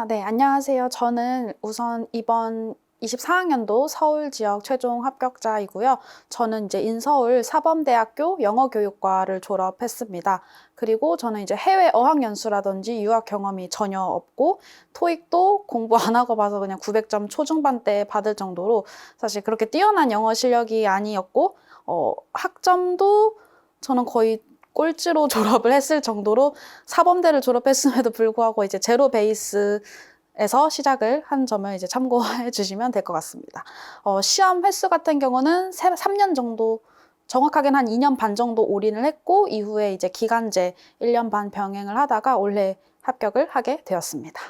네, 안녕하세요. 저는 우선 이번 24학년도 서울 지역 최종 합격자이고요. 저는 이제 인서울 사범대학교 영어교육과를 졸업했습니다. 그리고 저는 이제 해외 어학연수라든지 유학 경험이 전혀 없고, 토익도 공부 안 하고 봐서 그냥 900점 초중반대 받을 정도로 사실 그렇게 뛰어난 영어 실력이 아니었고, 학점도 저는 거의 꼴찌로 졸업을 했을 정도로 사범대를 졸업했음에도 불구하고 이제 제로 베이스에서 시작을 한 점을 이제 참고해 주시면 될 것 같습니다. 시험 횟수 같은 경우는 3년 정도, 정확하게는 한 2년 반 정도 올인을 했고, 이후에 이제 기간제 1년 반 병행을 하다가 올해 합격을 하게 되었습니다.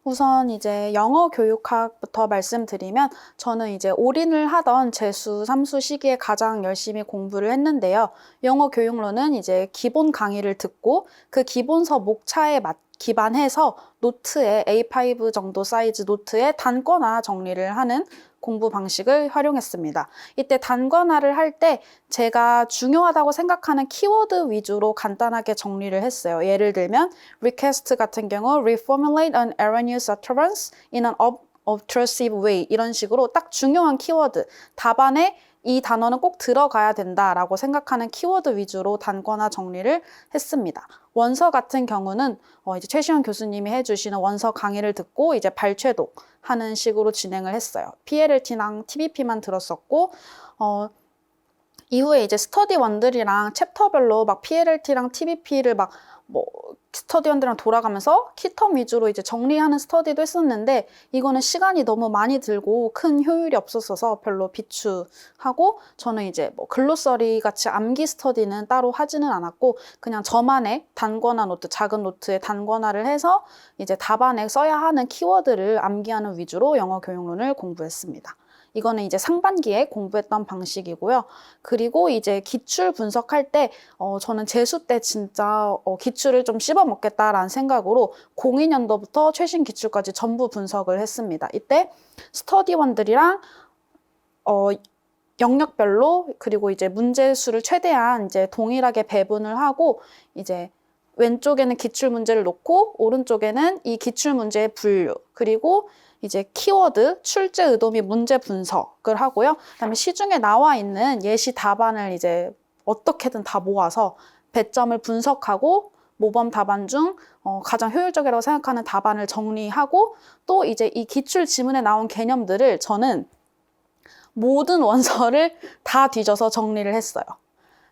우선 이제 영어 교육학부터 말씀드리면 저는 이제 올인을 하던 재수, 삼수 시기에 가장 열심히 공부를 했는데요. 영어 교육론은 이제 기본 강의를 듣고 그 기본서 목차에 기반해서 노트에 A5 정도 사이즈 노트에 단권화 정리를 하는 공부 방식을 활용했습니다. 이때 단권화를 할 때 제가 중요하다고 생각하는 키워드 위주로 간단하게 정리를 했어요. 예를 들면 request 같은 경우 reformulate an erroneous utterance in an obtrusive way 이런 식으로 딱 중요한 키워드, 답안에 이 단어는 꼭 들어가야 된다라고 생각하는 키워드 위주로 단권화 정리를 했습니다. 원서 같은 경우는 이제 최시원 교수님이 해주시는 원서 강의를 듣고 이제 발췌독 하는 식으로 진행을 했어요. PLLT랑 TBP만 들었었고, 이후에 이제 스터디원들이랑 챕터별로 막 PLLT랑 TBP를 스터디원들이랑 돌아가면서 키텀 위주로 이제 정리하는 스터디도 했었는데, 이거는 시간이 너무 많이 들고 큰 효율이 없었어서 별로 비추하고, 저는 이제 글로서리 같이 암기 스터디는 따로 하지는 않았고, 그냥 저만의 단권화 노트, 작은 노트에 단권화를 해서 이제 답안에 써야 하는 키워드를 암기하는 위주로 영어 교육론을 공부했습니다. 이거는 이제 상반기에 공부했던 방식이고요. 그리고 이제 기출 분석할 때 저는 재수 때 진짜 기출을 좀 씹어 먹겠다라는 생각으로 02년도부터 최신 기출까지 전부 분석을 했습니다. 이때 스터디원들이랑 영역별로 그리고 이제 문제수를 최대한 이제 동일하게 배분을 하고, 이제 왼쪽에는 기출 문제를 놓고 오른쪽에는 이 기출 문제의 분류, 그리고 이제 키워드, 출제 의도 및 문제 분석을 하고요. 그다음에 시중에 나와 있는 예시 답안을 이제 어떻게든 다 모아서 배점을 분석하고 모범 답안 중 가장 효율적이라고 생각하는 답안을 정리하고, 또 이제 이 기출 지문에 나온 개념들을 저는 모든 원서를 다 뒤져서 정리를 했어요.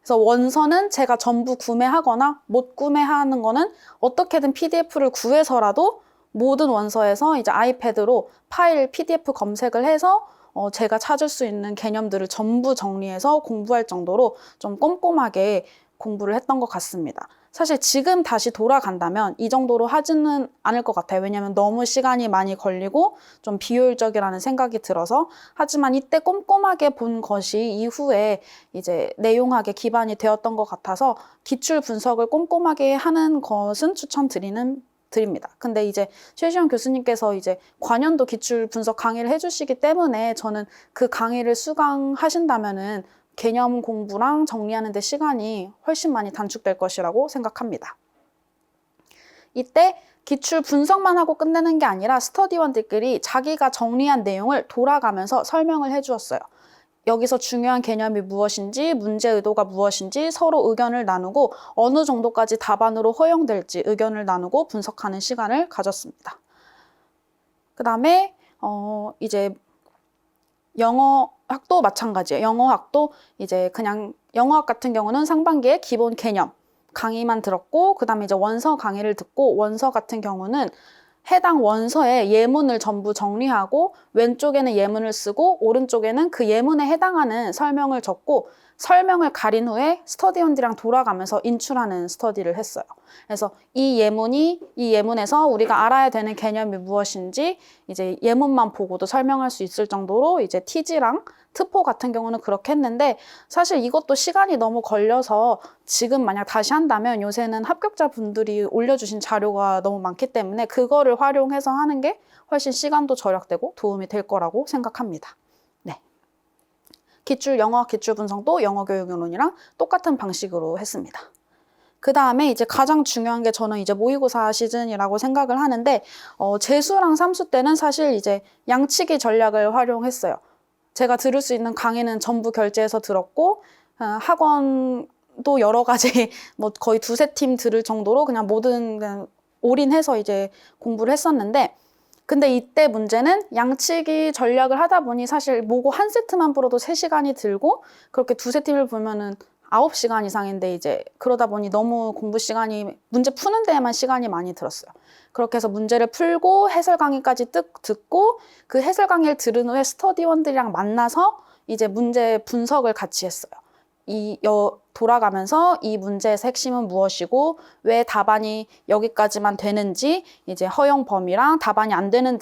그래서 원서는 제가 전부 구매하거나 못 구매하는 거는 어떻게든 PDF를 구해서라도 모든 원서에서 이제 아이패드로 파일 PDF 검색을 해서 제가 찾을 수 있는 개념들을 전부 정리해서 공부할 정도로 좀 꼼꼼하게 공부를 했던 것 같습니다. 사실 지금 다시 돌아간다면 이 정도로 하지는 않을 것 같아요. 왜냐하면 너무 시간이 많이 걸리고 좀 비효율적이라는 생각이 들어서. 하지만 이때 꼼꼼하게 본 것이 이후에 이제 내용학에 기반이 되었던 것 같아서 기출 분석을 꼼꼼하게 하는 것은 드립니다. 근데 이제 최시원 교수님께서 이제 관연도 기출 분석 강의를 해주시기 때문에 저는 그 강의를 수강하신다면은 개념 공부랑 정리하는 데 시간이 훨씬 많이 단축될 것이라고 생각합니다. 이때 기출 분석만 하고 끝내는 게 아니라 스터디원들끼리 자기가 정리한 내용을 돌아가면서 설명을 해주었어요. 여기서 중요한 개념이 무엇인지, 문제 의도가 무엇인지 서로 의견을 나누고 어느 정도까지 답안으로 허용될지 의견을 나누고 분석하는 시간을 가졌습니다. 그 다음에 이제 영어학도 마찬가지예요. 영어학도 이제 그냥 영어학 같은 경우는 상반기에 기본 개념 강의만 들었고, 그 다음에 이제 원서 강의를 듣고, 원서 같은 경우는 해당 원서의 예문을 전부 정리하고 왼쪽에는 예문을 쓰고 오른쪽에는 그 예문에 해당하는 설명을 적고, 설명을 가린 후에 스터디원들이랑 돌아가면서 인출하는 스터디를 했어요. 그래서 이 예문에서 우리가 알아야 되는 개념이 무엇인지 이제 예문만 보고도 설명할 수 있을 정도로 이제 티지랑 트포 같은 경우는 그렇게 했는데, 사실 이것도 시간이 너무 걸려서 지금 만약 다시 한다면 요새는 합격자분들이 올려주신 자료가 너무 많기 때문에 그거를 활용해서 하는 게 훨씬 시간도 절약되고 도움이 될 거라고 생각합니다. 네. 영어학 기출 분석도 영어 교육론이랑 똑같은 방식으로 했습니다. 그 다음에 이제 가장 중요한 게 저는 이제 모의고사 시즌이라고 생각을 하는데, 재수랑 삼수 때는 사실 이제 양치기 전략을 활용했어요. 제가 들을 수 있는 강의는 전부 결제해서 들었고, 학원도 여러 가지, 뭐 거의 두세 팀 들을 정도로 그냥 모든 그냥 올인해서 이제 공부를 했었는데, 근데 이때 문제는 양치기 전략을 하다 보니 사실 모고 한 세트만 풀어도 3시간이 들고, 그렇게 두세 팀을 보면은 9시간 이상인데 이제 그러다 보니 너무 공부 시간이, 문제 푸는 데에만 시간이 많이 들었어요. 그렇게 해서 문제를 풀고 해설 강의까지 듣고, 그 해설 강의를 들은 후에 스터디원들이랑 만나서 이제 문제 분석을 같이 했어요. 돌아가면서 이 문제의 핵심은 무엇이고 왜 답안이 여기까지만 되는지, 이제 허용 범위랑 답안이 안 되는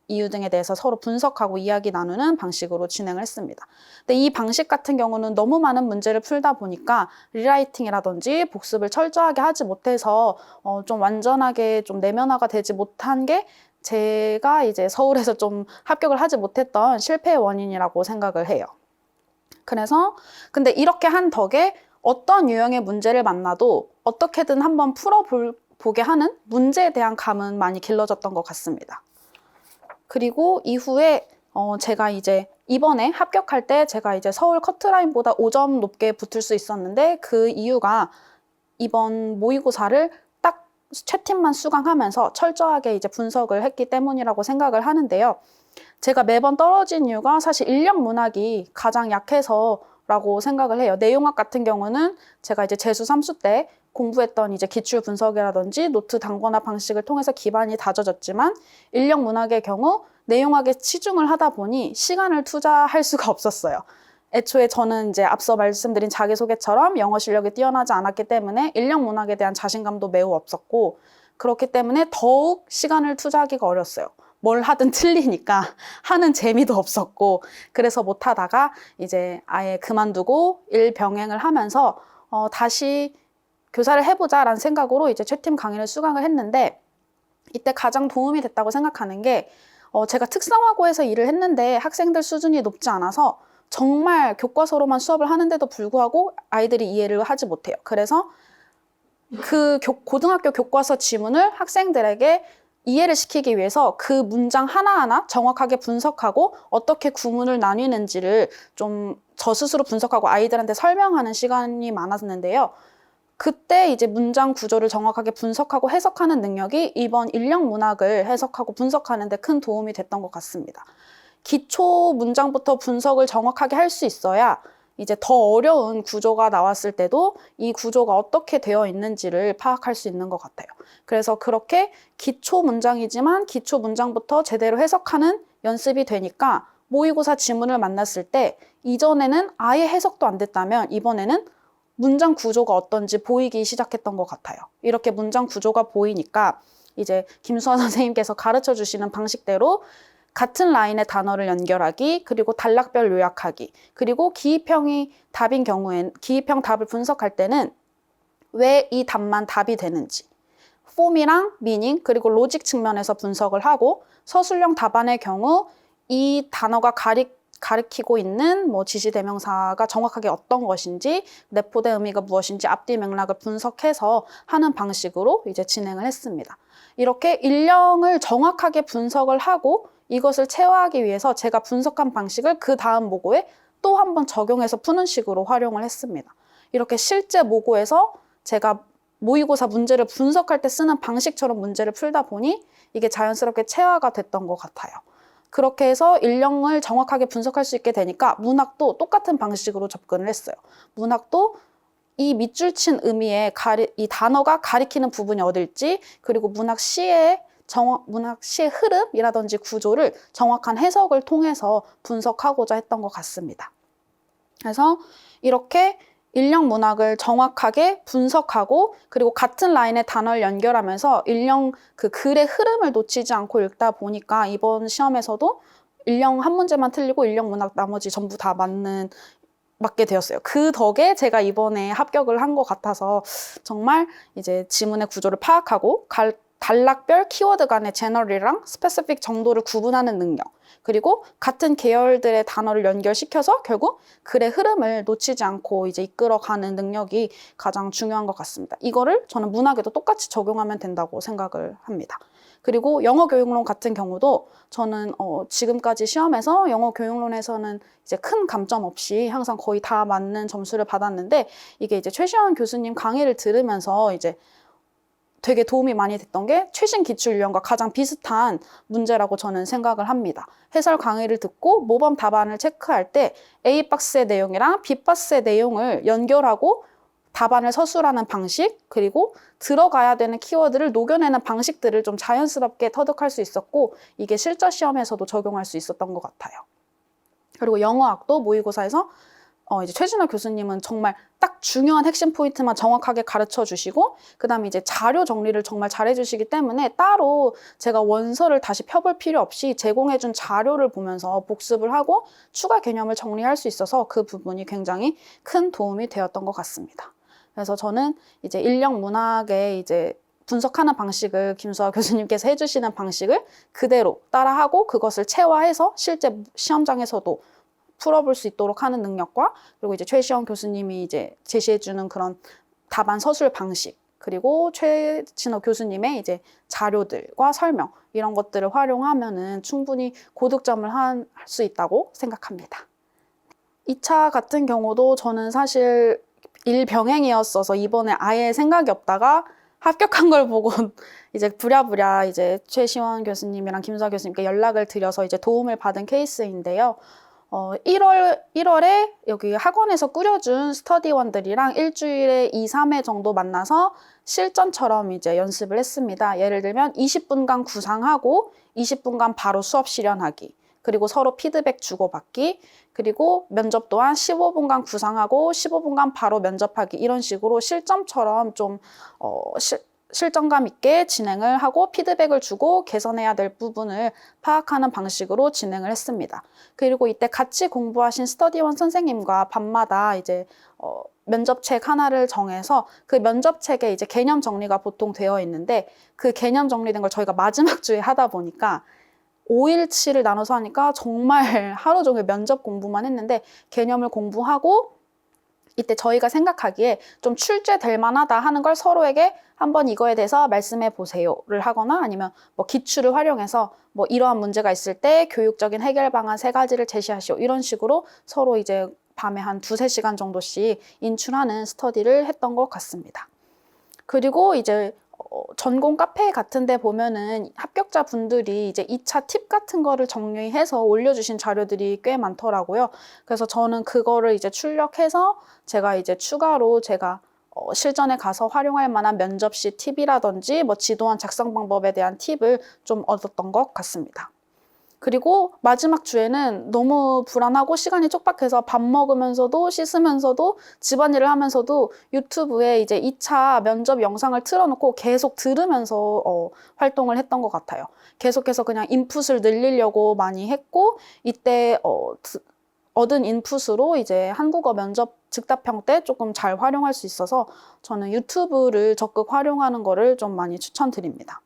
이유 등에 대해서 서로 분석하고 이야기 나누는 방식으로 진행을 했습니다. 근데 이 방식 같은 경우는 너무 많은 문제를 풀다 보니까 리라이팅이라든지 복습을 철저하게 하지 못해서 좀 완전하게 좀 내면화가 되지 못한 게 제가 이제 서울에서 좀 합격을 하지 못했던 실패의 원인이라고 생각을 해요. 그래서 근데 이렇게 한 덕에 어떤 유형의 문제를 만나도 어떻게든 한번 풀어보게 하는 문제에 대한 감은 많이 길러졌던 것 같습니다. 그리고 이후에 제가 이제 이번에 합격할 때 제가 이제 서울 커트라인보다 5점 높게 붙을 수 있었는데, 그 이유가 이번 모의고사를 딱 최팀만 수강하면서 철저하게 이제 분석을 했기 때문이라고 생각을 하는데요. 제가 매번 떨어진 이유가 사실 인력 문학이 가장 약해서라고 생각을 해요. 내용학 같은 경우는 제가 이제 재수, 삼수 때 공부했던 이제 기출 분석이라든지 노트 단권화 방식을 통해서 기반이 다져졌지만, 인력 문학의 경우 내용학에 치중을 하다 보니 시간을 투자할 수가 없었어요. 애초에 저는 이제 앞서 말씀드린 자기소개처럼 영어 실력이 뛰어나지 않았기 때문에 인력 문학에 대한 자신감도 매우 없었고, 그렇기 때문에 더욱 시간을 투자하기가 어렸어요. 뭘 하든 틀리니까 하는 재미도 없었고, 그래서 못하다가 이제 아예 그만두고 일 병행을 하면서 다시 교사를 해보자라는 생각으로 이제 최팀 강의를 수강을 했는데, 이때 가장 도움이 됐다고 생각하는 게 제가 특성화고에서 일을 했는데 학생들 수준이 높지 않아서 정말 교과서로만 수업을 하는데도 불구하고 아이들이 이해를 하지 못해요. 그래서 그 고등학교 교과서 지문을 학생들에게 이해를 시키기 위해서 그 문장 하나하나 정확하게 분석하고 어떻게 구문을 나뉘는지를 좀 저 스스로 분석하고 아이들한테 설명하는 시간이 많았는데요. 그때 이제 문장 구조를 정확하게 분석하고 해석하는 능력이 이번 인력 문학을 해석하고 분석하는 데 큰 도움이 됐던 것 같습니다. 기초 문장부터 분석을 정확하게 할 수 있어야 이제 더 어려운 구조가 나왔을 때도 이 구조가 어떻게 되어 있는지를 파악할 수 있는 것 같아요. 그래서 그렇게 기초 문장이지만 기초 문장부터 제대로 해석하는 연습이 되니까 모의고사 지문을 만났을 때 이전에는 아예 해석도 안 됐다면 이번에는 문장 구조가 어떤지 보이기 시작했던 것 같아요. 이렇게 문장 구조가 보이니까 이제 김수아 선생님께서 가르쳐 주시는 방식대로 같은 라인의 단어를 연결하기, 그리고 단락별 요약하기, 그리고 기입형이 답인 경우엔 기입형 답을 분석할 때는 왜 이 답만 답이 되는지, 폼이랑 미닝, 그리고 로직 측면에서 분석을 하고, 서술형 답안의 경우 이 단어가 가리키고 있는 뭐 지시대명사가 정확하게 어떤 것인지, 내포된 의미가 무엇인지 앞뒤 맥락을 분석해서 하는 방식으로 이제 진행을 했습니다. 이렇게 일령을 정확하게 분석을 하고 이것을 체화하기 위해서 제가 분석한 방식을 그 다음 모고에 또 한 번 적용해서 푸는 식으로 활용을 했습니다. 이렇게 실제 모고에서 제가 모의고사 문제를 분석할 때 쓰는 방식처럼 문제를 풀다 보니 이게 자연스럽게 체화가 됐던 것 같아요. 그렇게 해서 일령을 정확하게 분석할 수 있게 되니까 문학도 똑같은 방식으로 접근을 했어요. 문학도 이 밑줄 친 의미의 이 단어가 가리키는 부분이 어딜지, 그리고 문학 시의 흐름이라든지 구조를 정확한 해석을 통해서 분석하고자 했던 것 같습니다. 그래서 이렇게 일령 문학을 정확하게 분석하고, 그리고 같은 라인의 단어를 연결하면서 일령 그 글의 흐름을 놓치지 않고 읽다 보니까 이번 시험에서도 일령 한 문제만 틀리고 일령 문학 나머지 전부 다 맞게 되었어요. 그 덕에 제가 이번에 합격을 한 것 같아서 정말 이제 지문의 구조를 파악하고 단락별 키워드 간의 제너럴이랑 스페시픽 정도를 구분하는 능력, 그리고 같은 계열들의 단어를 연결시켜서 결국 글의 흐름을 놓치지 않고 이제 이끌어가는 능력이 가장 중요한 것 같습니다. 이거를 저는 문학에도 똑같이 적용하면 된다고 생각을 합니다. 그리고 영어 교육론 같은 경우도 저는 지금까지 시험에서 영어 교육론에서는 이제 큰 감점 없이 항상 거의 다 맞는 점수를 받았는데, 이게 이제 최시원 교수님 강의를 들으면서 이제 되게 도움이 많이 됐던 게 최신 기출 유형과 가장 비슷한 문제라고 저는 생각을 합니다. 해설 강의를 듣고 모범 답안을 체크할 때 A박스의 내용이랑 B박스의 내용을 연결하고 답안을 서술하는 방식, 그리고 들어가야 되는 키워드를 녹여내는 방식들을 좀 자연스럽게 터득할 수 있었고, 이게 실전 시험에서도 적용할 수 있었던 것 같아요. 그리고 영어학도 모의고사에서 이제 최진호 교수님은 정말 딱 중요한 핵심 포인트만 정확하게 가르쳐 주시고, 그 다음에 이제 자료 정리를 정말 잘해 주시기 때문에 따로 제가 원서를 다시 펴볼 필요 없이 제공해 준 자료를 보면서 복습을 하고 추가 개념을 정리할 수 있어서 그 부분이 굉장히 큰 도움이 되었던 것 같습니다. 그래서 저는 이제 인력 문학의 이제 분석하는 방식을 김수아 교수님께서 해주시는 방식을 그대로 따라하고 그것을 체화해서 실제 시험장에서도 풀어볼 수 있도록 하는 능력과, 그리고 이제 최시원 교수님이 이제 제시해주는 그런 답안 서술 방식, 그리고 최진호 교수님의 이제 자료들과 설명, 이런 것들을 활용하면은 충분히 고득점을 할 수 있다고 생각합니다. 2차 같은 경우도 저는 사실 일병행이었어서 이번에 아예 생각이 없다가 합격한 걸 보고 이제 부랴부랴 이제 최시원 교수님이랑 김수아 교수님께 연락을 드려서 이제 도움을 받은 케이스인데요. 1월에 여기 학원에서 꾸려준 스터디원들이랑 일주일에 2, 3회 정도 만나서 실전처럼 이제 연습을 했습니다. 예를 들면 20분간 구상하고 20분간 바로 수업 실현하기, 그리고 서로 피드백 주고받기, 그리고 면접 또한 15분간 구상하고 15분간 바로 면접하기, 이런 식으로 실점처럼 좀 실전감 있게 진행을 하고 피드백을 주고 개선해야 될 부분을 파악하는 방식으로 진행을 했습니다. 그리고 이때 같이 공부하신 스터디원 선생님과 밤마다 이제 면접책 하나를 정해서 그 면접책에 이제 개념 정리가 보통 되어 있는데, 그 개념 정리된 걸 저희가 마지막 주에 하다 보니까 5일치를 나눠서 하니까 정말 하루 종일 면접 공부만 했는데, 개념을 공부하고 이때 저희가 생각하기에 좀 출제될 만하다 하는 걸 서로에게 한번 이거에 대해서 말씀해 보세요를 하거나, 아니면 뭐 기출을 활용해서 뭐 이러한 문제가 있을 때 교육적인 해결 방안 3가지를 제시하시오, 이런 식으로 서로 이제 밤에 한 2-3시간 정도씩 인출하는 스터디를 했던 것 같습니다. 그리고 이제 전공 카페 같은 데 보면은 합격자 분들이 이제 2차 팁 같은 거를 정리해서 올려주신 자료들이 꽤 많더라고요. 그래서 저는 그거를 이제 출력해서 제가 이제 추가로 제가 실전에 가서 활용할 만한 면접 시 팁이라든지 뭐 지도안 작성 방법에 대한 팁을 좀 얻었던 것 같습니다. 그리고 마지막 주에는 너무 불안하고 시간이 촉박해서 밥 먹으면서도 씻으면서도 집안일을 하면서도 유튜브에 이제 2차 면접 영상을 틀어놓고 계속 들으면서 활동을 했던 것 같아요. 계속해서 그냥 인풋을 늘리려고 많이 했고, 이때 얻은 인풋으로 이제 한국어 면접 즉답형 때 조금 잘 활용할 수 있어서 저는 유튜브를 적극 활용하는 거를 좀 많이 추천드립니다.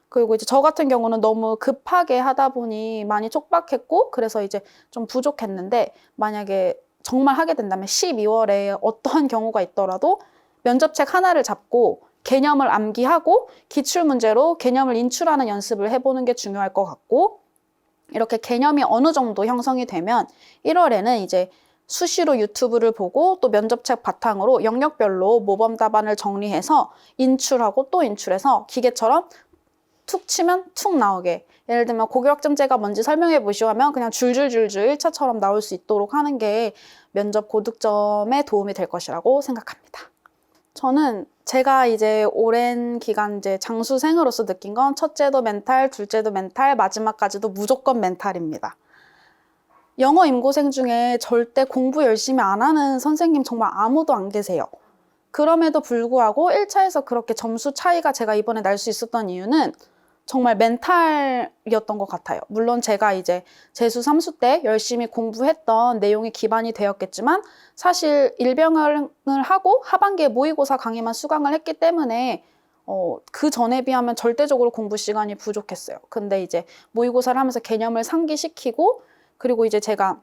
그리고 이제 저 같은 경우는 너무 급하게 하다 보니 많이 촉박했고, 그래서 이제 좀 부족했는데, 만약에 정말 하게 된다면 12월에 어떠한 경우가 있더라도 면접책 하나를 잡고 개념을 암기하고 기출문제로 개념을 인출하는 연습을 해보는 게 중요할 것 같고, 이렇게 개념이 어느 정도 형성이 되면 1월에는 이제 수시로 유튜브를 보고 또 면접책 바탕으로 영역별로 모범 답안을 정리해서 인출하고 또 인출해서 기계처럼 툭 치면 툭 나오게, 예를 들면 고교학점제가 뭔지 설명해 보시오 하면 그냥 줄줄줄줄 1차처럼 나올 수 있도록 하는 게 면접 고득점에 도움이 될 것이라고 생각합니다. 저는 제가 이제 오랜 기간 이제 장수생으로서 느낀 건 첫째도 멘탈, 둘째도 멘탈, 마지막까지도 무조건 멘탈입니다. 영어 임고생 중에 절대 공부 열심히 안 하는 선생님 정말 아무도 안 계세요. 그럼에도 불구하고 1차에서 그렇게 점수 차이가 제가 이번에 날 수 있었던 이유는 정말 멘탈이었던 것 같아요. 물론 제가 이제 재수 3수 때 열심히 공부했던 내용이 기반이 되었겠지만, 사실 일병을 하고 하반기에 모의고사 강의만 수강을 했기 때문에 그 전에 비하면 절대적으로 공부 시간이 부족했어요. 근데 이제 모의고사를 하면서 개념을 상기시키고, 그리고 이제 제가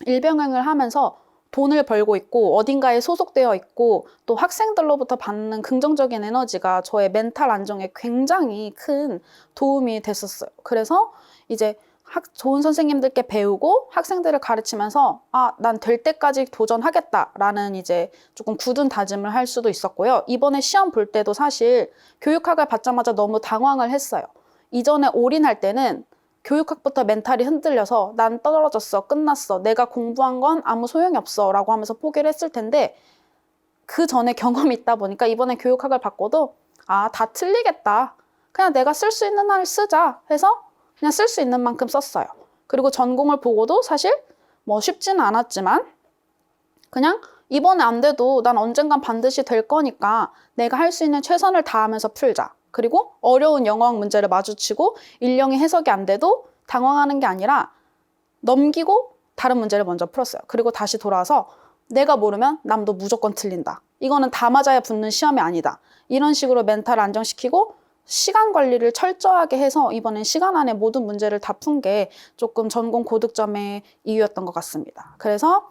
일병행을 하면서 돈을 벌고 있고 어딘가에 소속되어 있고 또 학생들로부터 받는 긍정적인 에너지가 저의 멘탈 안정에 굉장히 큰 도움이 됐었어요. 그래서 이제 좋은 선생님들께 배우고 학생들을 가르치면서 난 될 때까지 도전하겠다라는 이제 조금 굳은 다짐을 할 수도 있었고요. 이번에 시험 볼 때도 사실 교육학을 받자마자 너무 당황을 했어요. 이전에 올인할 때는 교육학부터 멘탈이 흔들려서 난 떨어졌어, 끝났어, 내가 공부한 건 아무 소용이 없어 라고 하면서 포기를 했을 텐데, 그 전에 경험이 있다 보니까 이번에 교육학을 받고도 다 틀리겠다, 그냥 내가 쓸 수 있는 한 쓰자 해서 그냥 쓸 수 있는 만큼 썼어요. 그리고 전공을 보고도 사실 뭐 쉽지는 않았지만 그냥 이번에 안 돼도 난 언젠간 반드시 될 거니까 내가 할 수 있는 최선을 다하면서 풀자. 그리고 어려운 영어학 문제를 마주치고 일령의 해석이 안 돼도 당황하는 게 아니라 넘기고 다른 문제를 먼저 풀었어요. 그리고 다시 돌아와서 내가 모르면 남도 무조건 틀린다. 이거는 다 맞아야 붙는 시험이 아니다. 이런 식으로 멘탈을 안정시키고 시간 관리를 철저하게 해서 이번엔 시간 안에 모든 문제를 다 푼 게 조금 전공 고득점의 이유였던 것 같습니다. 그래서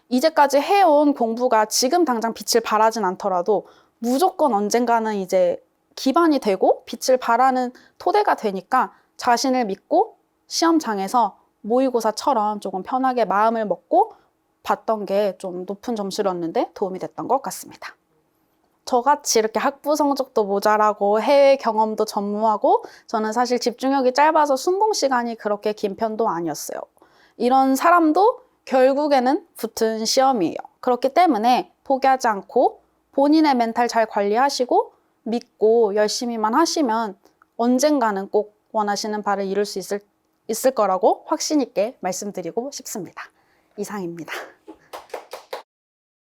이제까지 해온 공부가 지금 당장 빛을 발하진 않더라도 무조건 언젠가는 이제 기반이 되고 빛을 발하는 토대가 되니까 자신을 믿고 시험장에서 모의고사처럼 조금 편하게 마음을 먹고 봤던 게 좀 높은 점수를 얻는데 도움이 됐던 것 같습니다. 저같이 이렇게 학부 성적도 모자라고 해외 경험도 전무하고 저는 사실 집중력이 짧아서 순공 시간이 그렇게 긴 편도 아니었어요. 이런 사람도 결국에는 붙은 시험이에요. 그렇기 때문에 포기하지 않고 본인의 멘탈 잘 관리하시고 믿고 열심히만 하시면 언젠가는 꼭 원하시는 바를 이룰 수 있을 거라고 확신 있게 말씀드리고 싶습니다. 이상입니다.